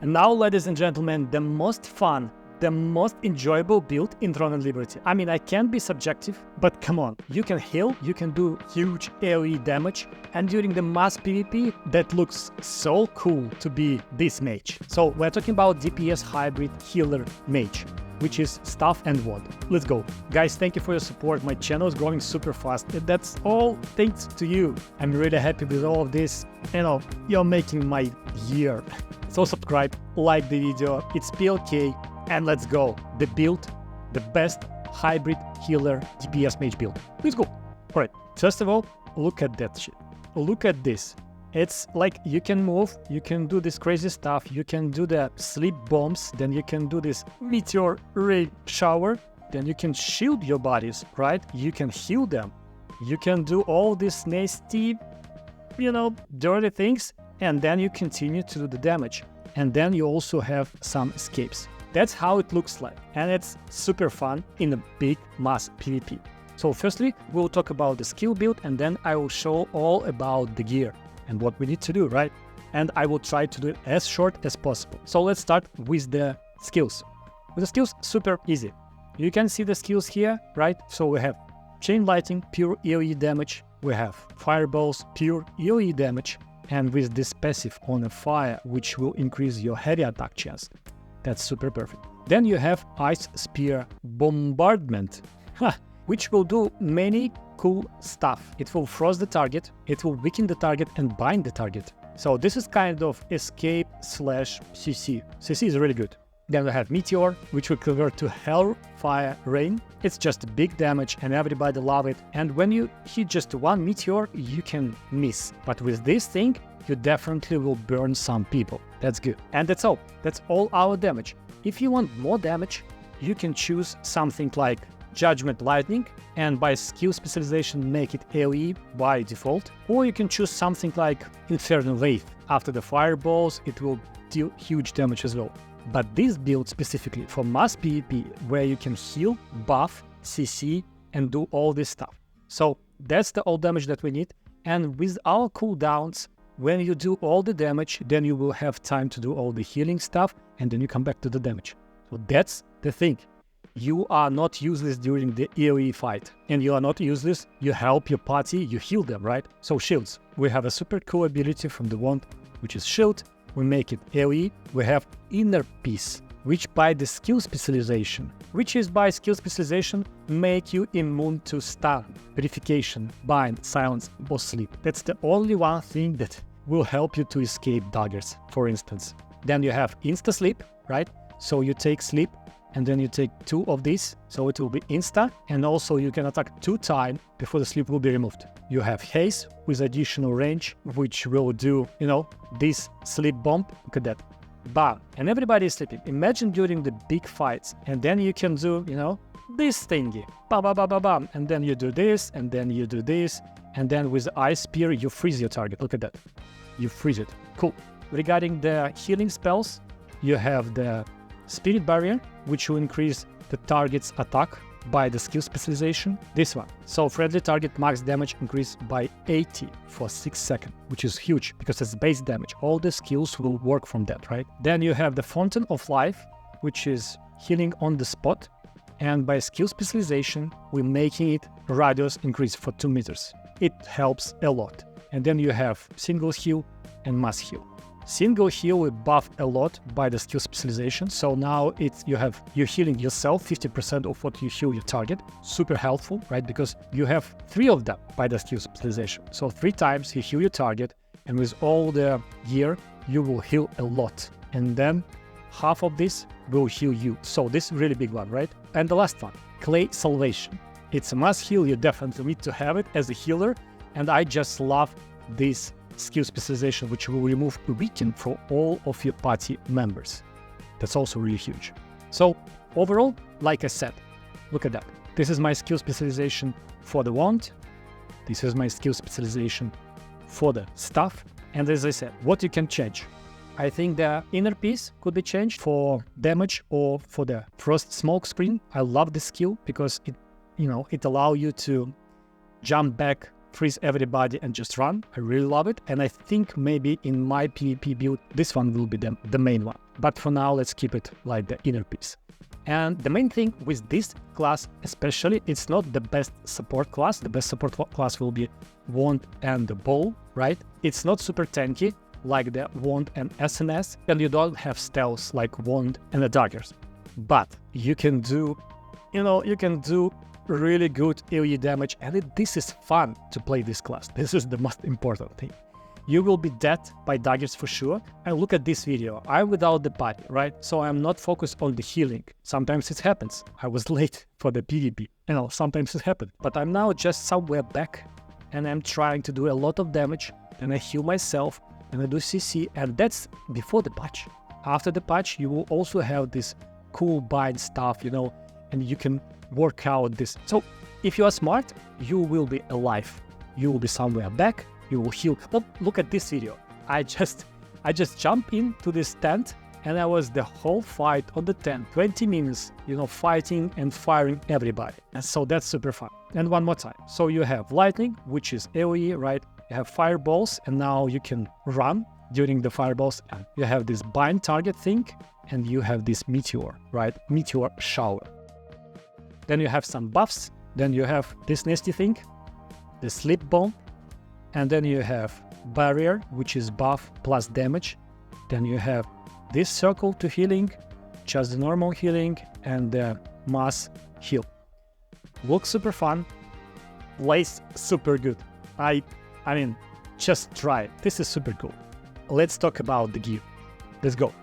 And now, ladies and gentlemen, the most fun, the most enjoyable build in Throne and Liberty. I mean, I can be subjective, but come on, you can heal, you can do huge AoE damage, and during the mass PvP, that looks so cool to be this mage. So we're talking about DPS hybrid healer mage, which is staff and wand. Let's go. Guys, thank you for your support. My channel is growing super fast. That's all thanks to you. I'm really happy with all of this. You know, you're making my year. So subscribe, like the video, it's PLK, and let's go. The build, the best hybrid healer DPS mage build. Let's go. All right, first of all, look at that shit. Look at this. It's like you can move, you can do this crazy stuff, you can do the sleep bombs, then you can do this meteor ray shower, then you can shield your bodies, right? You can heal them. You can do all these nasty, dirty things, and then you continue to do the damage. And then you also have some escapes. That's how it looks like. And it's super fun in a big mass PvP. So firstly, we'll talk about the skill build, and then I will show all about the gear and what we need to do, right? And I will try to do it as short as possible. So let's start with the skills. With the skills, super easy. You can see the skills here, right? So we have chain lightning, pure AoE damage. We have fireballs, pure AoE damage. And with this passive on a fire, which will increase your heavy attack chance. That's super perfect. Then you have Ice Spear Bombardment, which will do many cool stuff. It will frost the target, it will weaken the target and bind the target. So this is kind of escape / CC. CC is really good. Then we have Meteor, which will convert to Hellfire Rain. It's just big damage and everybody love it. And when you hit just one Meteor, you can miss. But with this thing, you definitely will burn some people. That's good. And that's all. That's all our damage. If you want more damage, you can choose something like Judgment Lightning, and by skill specialization make it AoE by default. Or you can choose something like Infernal Wave. After the fireballs, it will deal huge damage as well. But this build specifically for mass PvP, where you can heal, buff, CC, and do all this stuff. So that's the all damage that we need. And with our cooldowns, when you do all the damage, then you will have time to do all the healing stuff, and then you come back to the damage. So that's the thing. You are not useless during the AoE fight. And you are not useless, you help your party, you heal them, right? So shields. We have a super cool ability from the wand, which is shield. We make it AoE. We have Inner Peace, which by the skill specialization, make you immune to stun, purification, bind, silence, or sleep. That's the only one thing that will help you to escape daggers, for instance. Then you have Insta Sleep, right? So you take sleep, and then you take 2 of these, so it will be insta, and also you can attack 2 times before the sleep will be removed. You have haste with additional range, which will do, this sleep bomb. Look at that. Bam. And everybody is sleeping. Imagine during the big fights, and then you can do, this thingy. Bam, bam, bam, bam, bam. And then you do this, and then you do this, and then with the Ice Spear, you freeze your target. Look at that. You freeze it. Cool. Regarding the healing spells, you have the Spirit Barrier, which will increase the target's attack by the skill specialization. This one. So friendly target max damage increased by 80 for 6 seconds, which is huge because it's base damage. All the skills will work from that, right? Then you have the Fountain of Life, which is healing on the spot. And by skill specialization, we're making it radius increase for 2 meters. It helps a lot. And then you have single heal and mass heal. Single heal will buff a lot by the skill specialization. So now you're healing yourself 50% of what you heal your target. Super helpful, right? Because you have 3 of them by the skill specialization. So 3 times you heal your target, and with all the gear, you will heal a lot. And then half of this will heal you. So this is a really big one, right? And the last one, Clay Salvation. It's a must heal. You definitely need to have it as a healer. And I just love this skill specialization, which will remove weaken for all of your party members. That's also really huge. So overall, like I said, look at that. This is my skill specialization for the wand. This is my skill specialization for the staff. And as I said, what you can change. I think the Inner Peace could be changed for damage or for the Frost Smoke Screen. I love this skill because it allows you to jump back, freeze everybody and just run. I really love it. And I think maybe in my PvP build, this one will be the main one. But for now, let's keep it like the inner piece. And the main thing with this class especially, it's not the best support class. The best support class will be Wand and the Bow, right? It's not super tanky like the Wand and SNS, and you don't have stealth like Wand and the Daggers. But you can do, you can do really good AoE damage, and this is fun to play this class. This is the most important thing. You will be dead by daggers for sure. And look at this video. I'm without the party, right? So I'm not focused on the healing. Sometimes it happens. I was late for the PvP. Sometimes it happened. But I'm now just somewhere back, and I'm trying to do a lot of damage. Then I heal myself, and I do CC, and that's before the patch. After the patch, you will also have this cool bind stuff, and you can work out this. So if you are smart, you will be alive. You will be somewhere back. You will heal. But look at this video. I just jumped into this tent, and I was the whole fight on the tent, 20 minutes, fighting and firing everybody. And so that's super fun. And one more time. So you have lightning, which is AoE, right? You have fireballs, and now you can run during the fireballs. And you have this bind target thing, and you have this meteor, right? Meteor shower. Then you have some buffs. Then you have this nasty thing, the sleep bomb. And then you have barrier, which is buff plus damage. Then you have this circle to healing, just the normal healing, and the mass heal. Looks super fun, plays super good. I mean, just try it. This is super cool. Let's talk about the gear. Let's go.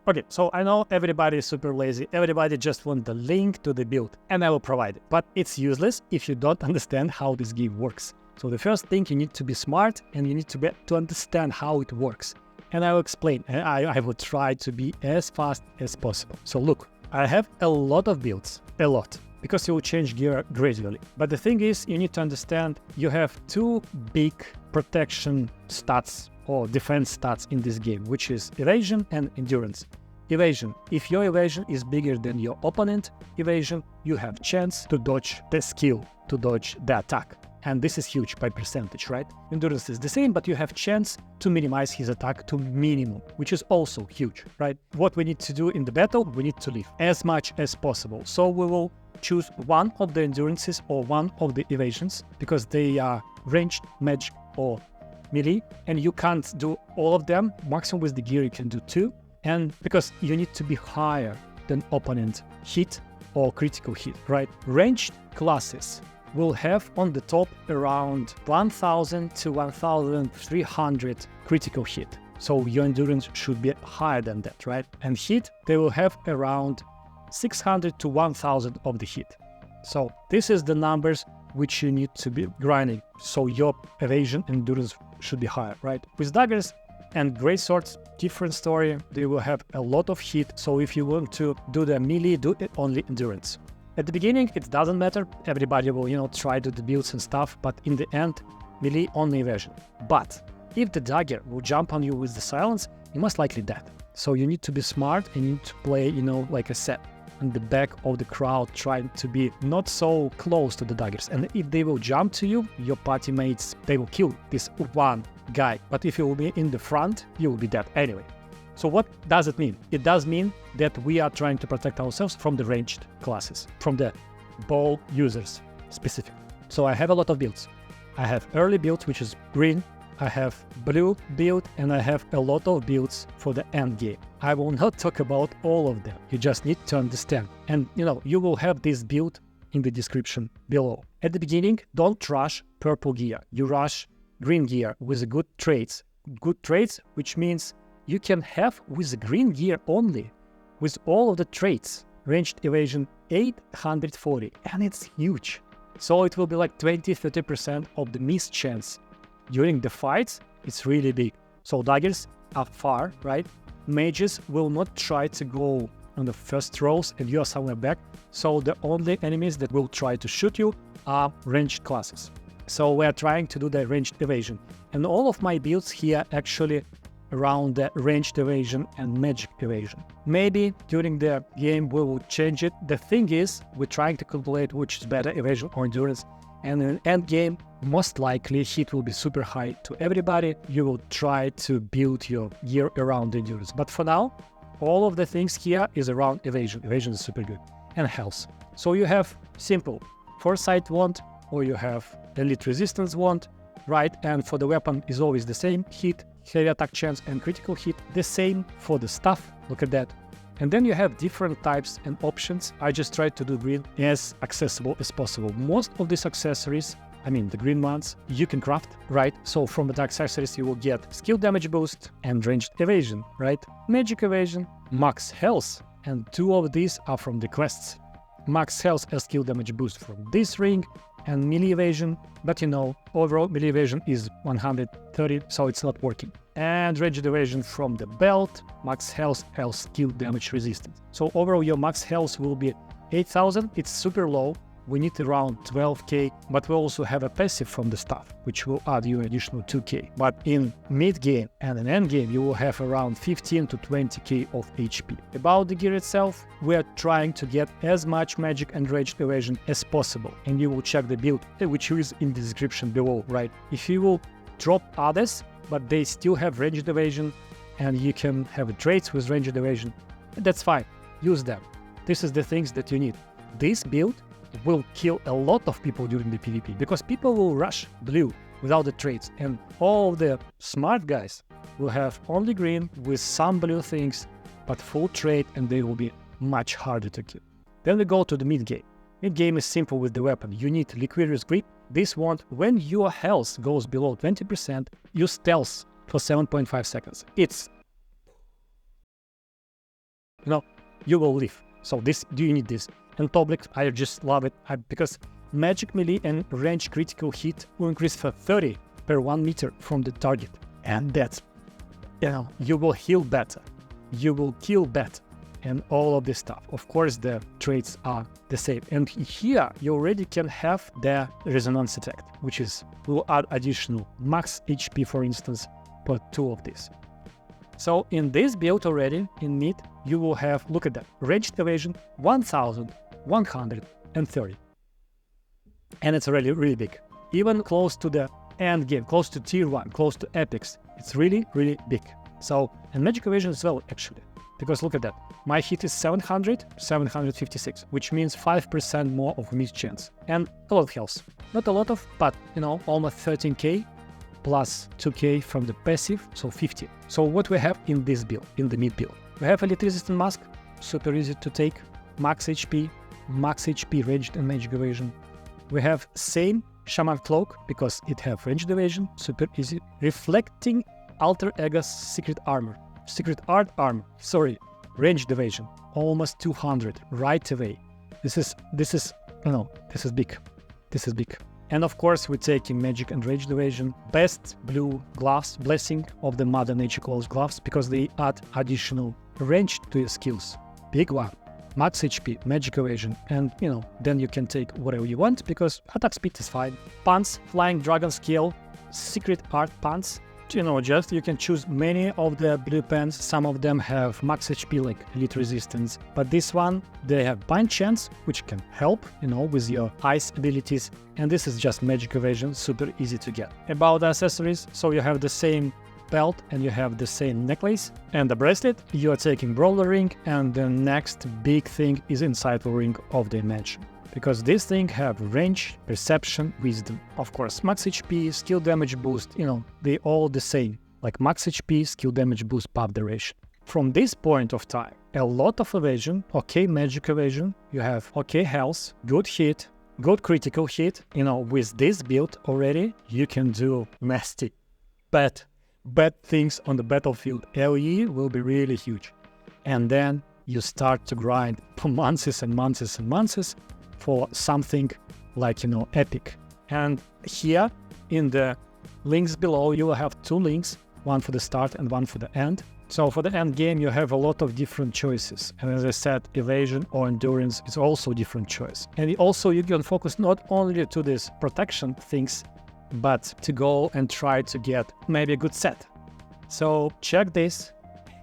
Okay, so I know everybody is super lazy. Everybody just wants the link to the build, and I will provide it. But it's useless if you don't understand how this gear works. So the first thing, you need to be smart, and you need to understand how it works. And I will explain, and I will try to be as fast as possible. So look, I have a lot of builds, a lot, because you will change gear gradually. But the thing is, you need to understand you have two big protection stats or defense stats in this game, which is evasion and endurance. Evasion. If your evasion is bigger than your opponent evasion, you have chance to dodge the skill, to dodge the attack. And this is huge by percentage, right? Endurance is the same, but you have chance to minimize his attack to minimum, which is also huge, right? What we need to do in the battle, we need to live as much as possible. So we will choose one of the endurances or one of the evasions, because they are ranged, magic, or melee, and you can't do all of them. Maximum with the gear you can do 2, and because you need to be higher than opponent hit or critical hit, right? Ranged classes will have on the top around 1000 to 1300 critical hit. So your endurance should be higher than that, right? And hit, they will have around 600 to 1000 of the hit. So this is the numbers which you need to be grinding. So your evasion and endurance should be higher, right? With daggers and great swords, different story. They will have a lot of hit. So if you want to do the melee, do it only endurance. At the beginning, it doesn't matter. Everybody will, try to do the builds and stuff, but in the end, melee only evasion. But if the dagger will jump on you with the silence, you most likely dead. So you need to be smart and you need to play, like I said, in the back of the crowd, trying to be not so close to the daggers. And if they will jump to you, your party mates, they will kill this one guy. But if you will be in the front, you will be dead anyway. So what does it mean? It does mean that we are trying to protect ourselves from the ranged classes, from the bow users specifically. So I have a lot of builds. I have early build, which is green. I have blue build, and I have a lot of builds for the end game. I will not talk about all of them. You just need to understand. And you will have this build in the description below. At the beginning, don't rush purple gear. You rush green gear with good traits. Good traits, which means you can have with the green gear only, with all of the traits, ranged evasion 840, and it's huge. So it will be like 20-30% of the miss chance. During the fights, it's really big. So daggers are far, right? Mages will not try to go on the first rows and you are somewhere back. So the only enemies that will try to shoot you are ranged classes. So we're trying to do the ranged evasion. And all of my builds here actually around the ranged evasion and magic evasion. Maybe during the game we will change it. The thing is, we're trying to calculate which is better, evasion or endurance. And in end game, most likely hit will be super high to everybody. You will try to build your gear around endurance. But for now, all of the things here is around evasion. Evasion is super good. And health. So you have simple foresight wand, or you have elite resistance wand, right? And for the weapon is always the same: hit, heavy attack chance, and critical hit. The same for the staff. Look at that. And then you have different types and options. I just tried to do green as accessible as possible. Most of these accessories, I mean the green ones, you can craft, right? So from the accessories you will get skill damage boost and ranged evasion, right? Magic evasion, max health, and 2 of these are from the quests. Max health and skill damage boost from this ring, and melee evasion, but you know, overall melee evasion is 130, so it's not working. And ranged evasion from the belt, max health, skill damage resistance. So overall your max health will be 8000, it's super low. We need around 12k, but we also have a passive from the staff, which will add you additional 2k. But in mid-game and in end-game, you will have around 15 to 20k of HP. About the gear itself, we are trying to get as much magic and ranged evasion as possible. And you will check the build, which is in the description below, right? If you will drop others, but they still have ranged evasion, and you can have traits with ranged evasion, that's fine. Use them. This is the things that you need. This build will kill a lot of people during the PvP, because people will rush blue without the traits, and all the smart guys will have only green with some blue things, but full trait, and they will be much harder to kill. Then we go to the mid game. Mid game is simple with the weapon. You need Liquidus Grip. This wand, when your health goes below 20%, you stealth for 7.5 seconds. It's, you know, you will live. So this, do you need this? And Toblik, I just love it because magic melee and range critical hit will increase for 30 per 1 meter from the target. And that's, you know, you will heal better, you will kill better, and all of this stuff. Of course, the traits are the same. And here you already can have the resonance effect, which is, will add additional max HP, for instance, for 2 of these. So in this build already, in mid, you will have, look at that, ranged evasion 1130. And it's really, really big. Even close to the end game, close to tier 1, close to epics, it's really, really big. So, and magic evasion as well, actually. Because look at that, my hit is 756, which means 5% more of miss chance. And a lot of health. Not a lot of, but, you know, almost 13k. Plus 2k from the passive, so 50. So what we have in this build, in the mid build? We have elite resistant mask, super easy to take, max HP ranged and magic evasion. We have same shaman cloak because it have ranged evasion, super easy. Reflecting alter ego's secret armor, ranged evasion, almost 200 right away. This is big. And of course, we're taking magic and ranged evasion, best blue gloves, blessing of the Mother Nature close gloves, because they add additional range to your skills. Big one, max HP, magic evasion, and you know, then you can take whatever you want because attack speed is fine. Pants, flying dragon scale, secret art pants. You know, just you can choose many of the blue pants. Some of them have max HP like elite resistance, but this one they have bind chance, which can help, you know, with your ice abilities. And this is just magic evasion, super easy to get. About the accessories, so you have the same belt and you have the same necklace and the bracelet. You are taking brawler ring, and the next big thing is inside the ring of the mansion. Because this thing have range, perception, wisdom. Of course, max HP, skill damage boost, you know, they all the same. Like max HP, skill damage boost, buff duration. From this point of time, a lot of evasion, okay magic evasion, you have okay health, good hit, good critical hit. You know, with this build already, you can do nasty, bad things on the battlefield. LE will be really huge. And then you start to grind for months and months and months for something like, you know, epic. And here in the links below, you will have 2 links, one for the start and one for the end. So for the end game, you have a lot of different choices. And as I said, evasion or endurance is also a different choice. And also you can focus not only to this protection things, but to go and try to get maybe a good set. So check this.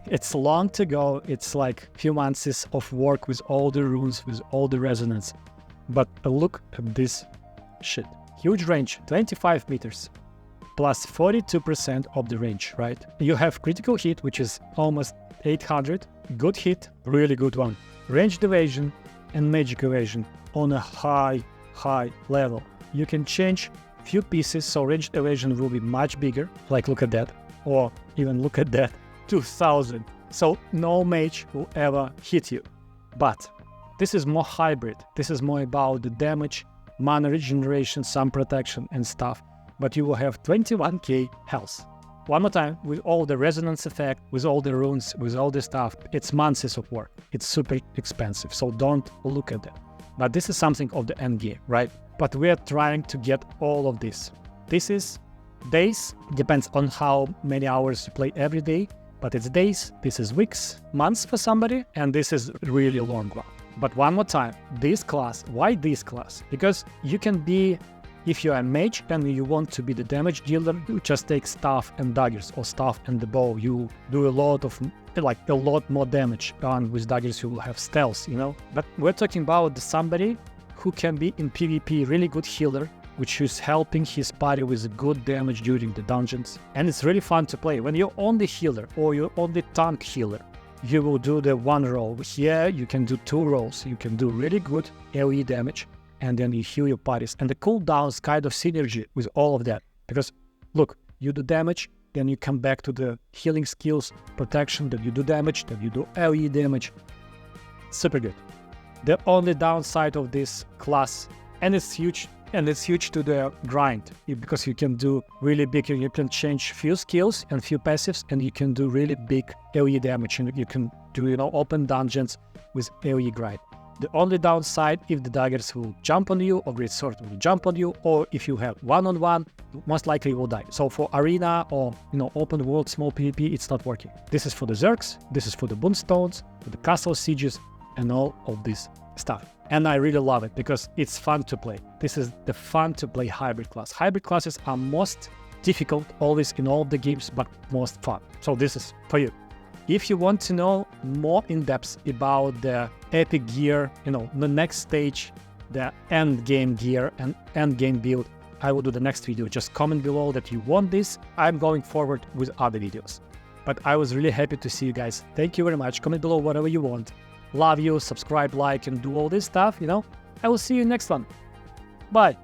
It's long to go. It's like a few months of work with all the runes, with all the resonance. But look at this shit. Huge range, 25 meters, plus 42% of the range, right? You have critical hit, which is almost 800, good hit, really good one. Ranged evasion and magic evasion on a high level. You can change few pieces, so ranged evasion will be much bigger, like look at that, or even look at that, 2000. So no mage will ever hit you. But this is more hybrid. This is more about the damage, mana regeneration, some protection and stuff. But you will have 21k health. One more time, with all the resonance effect, with all the runes, with all the stuff, it's months of work. It's super expensive, so don't look at that. But this is something of the end game, right? But we are trying to get all of this. This is days, depends on how many hours you play every day, but it's days, this is weeks, months for somebody, and this is really a long one. But one more time, this class, why this class? Because you can be, if you're a mage and you want to be the damage dealer, you just take staff and daggers or staff and the bow. You do a lot more damage, and with daggers you will have stealth, you know? But we're talking about somebody who can be in PvP really good healer, which is helping his party with good damage during the dungeons. And it's really fun to play. When you're on the healer or you're on the tank healer, you will do the one roll. Here you can do 2 rolls. You can do really good AoE damage, and then you heal your parties. And the cooldowns kind of synergy with all of that. Because look, you do damage, then you come back to the healing skills, protection, then you do damage, then you do AoE damage. Super good. The only downside of this class, and it's huge to the grind, because you can do really big, you can change few skills and few passives, and you can do really big AoE damage, and you can do, you know, open dungeons with AoE grind. The only downside, if the daggers will jump on you, or great sword will jump on you, or if you have one-on-one, most likely you will die. So for arena or, you know, open world small PvP, it's not working. This is for the Zergs, this is for the Boonstones, for the castle sieges, and all of this stuff. And I really love it because it's fun to play. This is the fun to play hybrid class. Hybrid classes are most difficult always in all the games, but most fun. So this is for you. If you want to know more in depth about the epic gear, you know, the next stage, the end game gear and end game build, I will do the next video. Just comment below that you want this. I'm going forward with other videos. But I was really happy to see you guys. Thank you very much. Comment below whatever you want. Love you, subscribe, like, and do all this stuff, you know. I will see you next one. Bye.